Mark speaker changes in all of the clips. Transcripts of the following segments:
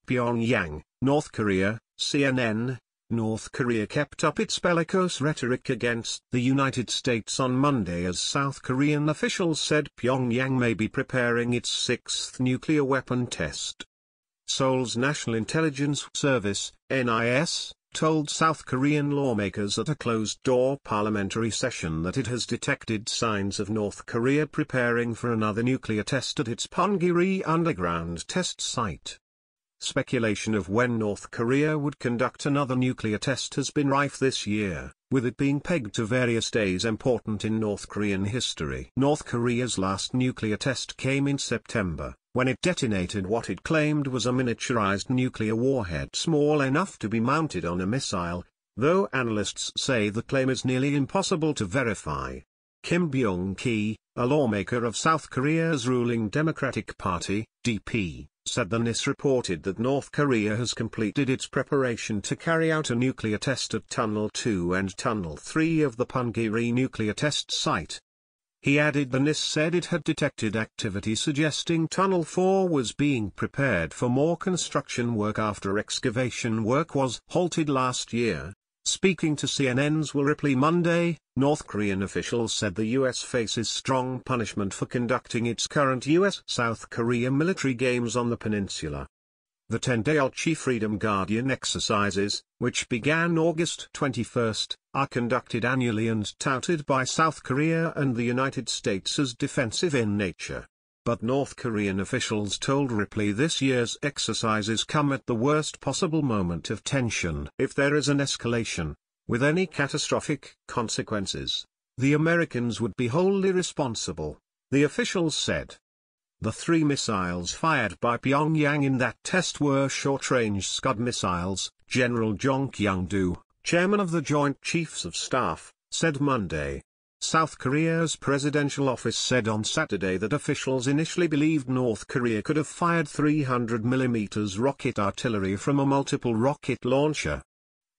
Speaker 1: Pyongyang, North Korea, CNN. North Korea kept up its bellicose rhetoric against the United States on Monday as South Korean officials said Pyongyang may be preparing its sixth nuclear weapon test. Seoul's National Intelligence Service, NIS, told South Korean lawmakers at a closed-door parliamentary session that it has detected signs of North Korea preparing for another nuclear test at its Punggye-ri underground test site. Speculation of when North Korea would conduct another nuclear test has been rife this year, with it being pegged to various days important in North Korean history. North Korea's last nuclear test came in September, when it detonated what it claimed was a miniaturized nuclear warhead small enough to be mounted on a missile, though analysts say the claim is nearly impossible to verify. Kim Byung-ki, a lawmaker of South Korea's ruling Democratic Party, DP, said the NIS reported that North Korea has completed its preparation to carry out a nuclear test at Tunnel 2 and Tunnel 3 of the Punggye-ri nuclear test site. He added the NIS said it had detected activity suggesting Tunnel 4 was being prepared for more construction work after excavation work was halted last year. Speaking to CNN's Will Ripley Monday, North Korean officials said the U.S. faces strong punishment for conducting its current U.S.-South Korea military games on the peninsula. The 10-day Ulchi Freedom Guardian exercises, which began August 21, are conducted annually and touted by South Korea and the United States as defensive in nature. But North Korean officials told Ripley this year's exercises come at the worst possible moment of tension. If there is an escalation, with any catastrophic consequences, the Americans would be wholly responsible, the officials said. The three missiles fired by Pyongyang in that test were short-range Scud missiles, General Jong Kyung-do, chairman of the Joint Chiefs of Staff, said Monday. South Korea's presidential office said on Saturday that officials initially believed North Korea could have fired 300mm rocket artillery from a multiple rocket launcher.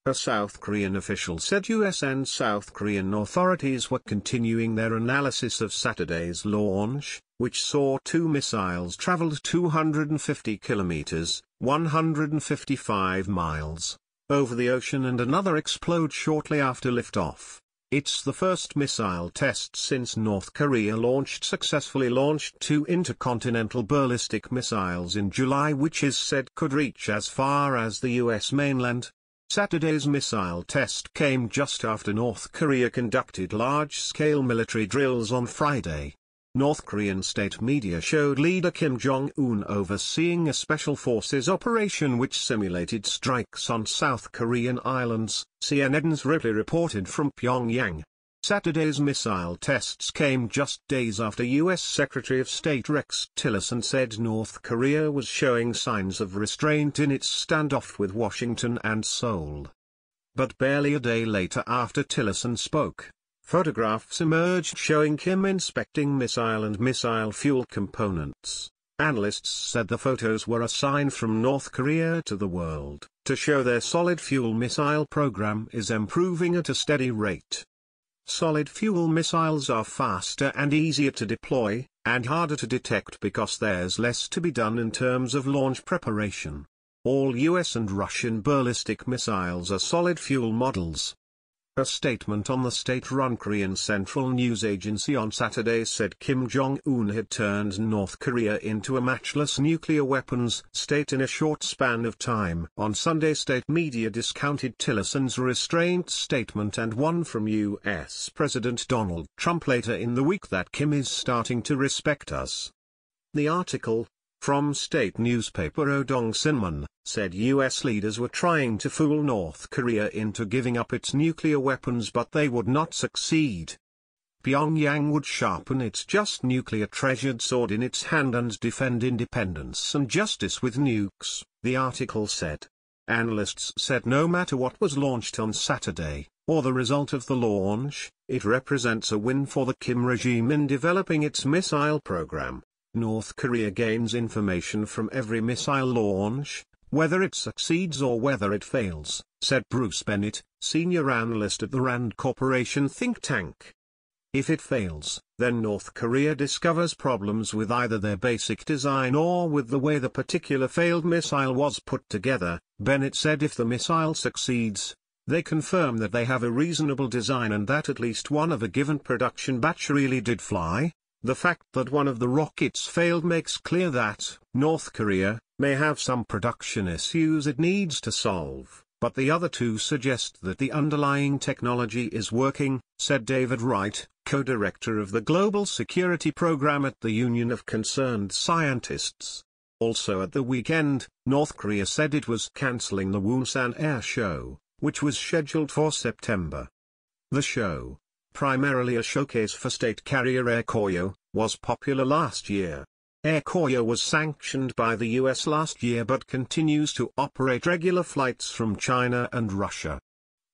Speaker 1: A South Korean official said US and South Korean authorities were continuing their analysis of Saturday's launch, which saw two missiles travel 250 kilometers, 155 miles, over the ocean and another explode shortly after liftoff. It's the first missile test since North Korea successfully launched two intercontinental ballistic missiles in July, which is said could reach as far as the U.S. mainland. Saturday's missile test came just after North Korea conducted large-scale military drills on Friday. North Korean state media showed leader Kim Jong-un overseeing a special forces operation which simulated strikes on South Korean islands, CNN's Ripley reported from Pyongyang. Saturday's missile tests came just days after U.S. Secretary of State Rex Tillerson said North Korea was showing signs of restraint in its standoff with Washington and Seoul. But barely a day later after Tillerson spoke, photographs emerged showing Kim inspecting missile and missile fuel components. Analysts said the photos were a sign from North Korea to the world, to show their solid fuel missile program is improving at a steady rate. Solid fuel missiles are faster and easier to deploy, and harder to detect because there's less to be done in terms of launch preparation. All US and Russian ballistic missiles are solid fuel models. A statement on the state-run Korean Central News Agency on Saturday said Kim Jong-un had turned North Korea into a matchless nuclear weapons state in a short span of time. On Sunday, state media discounted Tillerson's restraint statement and one from U.S. President Donald Trump later in the week that Kim is starting to respect us. The article, from state newspaper Odong Sinmun, said U.S. leaders were trying to fool North Korea into giving up its nuclear weapons, but they would not succeed. Pyongyang would sharpen its just nuclear treasured sword in its hand and defend independence and justice with nukes, the article said. Analysts said no matter what was launched on Saturday, or the result of the launch, it represents a win for the Kim regime in developing its missile program. North Korea gains information from every missile launch, whether it succeeds or whether it fails, said Bruce Bennett, senior analyst at the Rand Corporation think tank. If it fails, then North Korea discovers problems with either their basic design or with the way the particular failed missile was put together. Bennett said if the missile succeeds, they confirm that they have a reasonable design and that at least one of a given production batch really did fly. The fact that one of the rockets failed makes clear that North Korea may have some production issues it needs to solve, but the other two suggest that the underlying technology is working, said David Wright, co-director of the Global Security Program at the Union of Concerned Scientists. Also at the weekend, North Korea said it was cancelling the Wonsan Air Show, which was scheduled for September. The show, primarily a showcase for state carrier Air Koryo, was popular last year. Air Koryo was sanctioned by the US last year but continues to operate regular flights from China and Russia.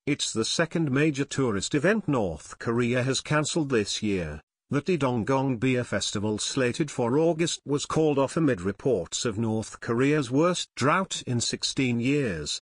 Speaker 1: It's the second major tourist event North Korea has cancelled this year. The Daedongong Beer Festival slated for August was called off amid reports of North Korea's worst drought in 16 years.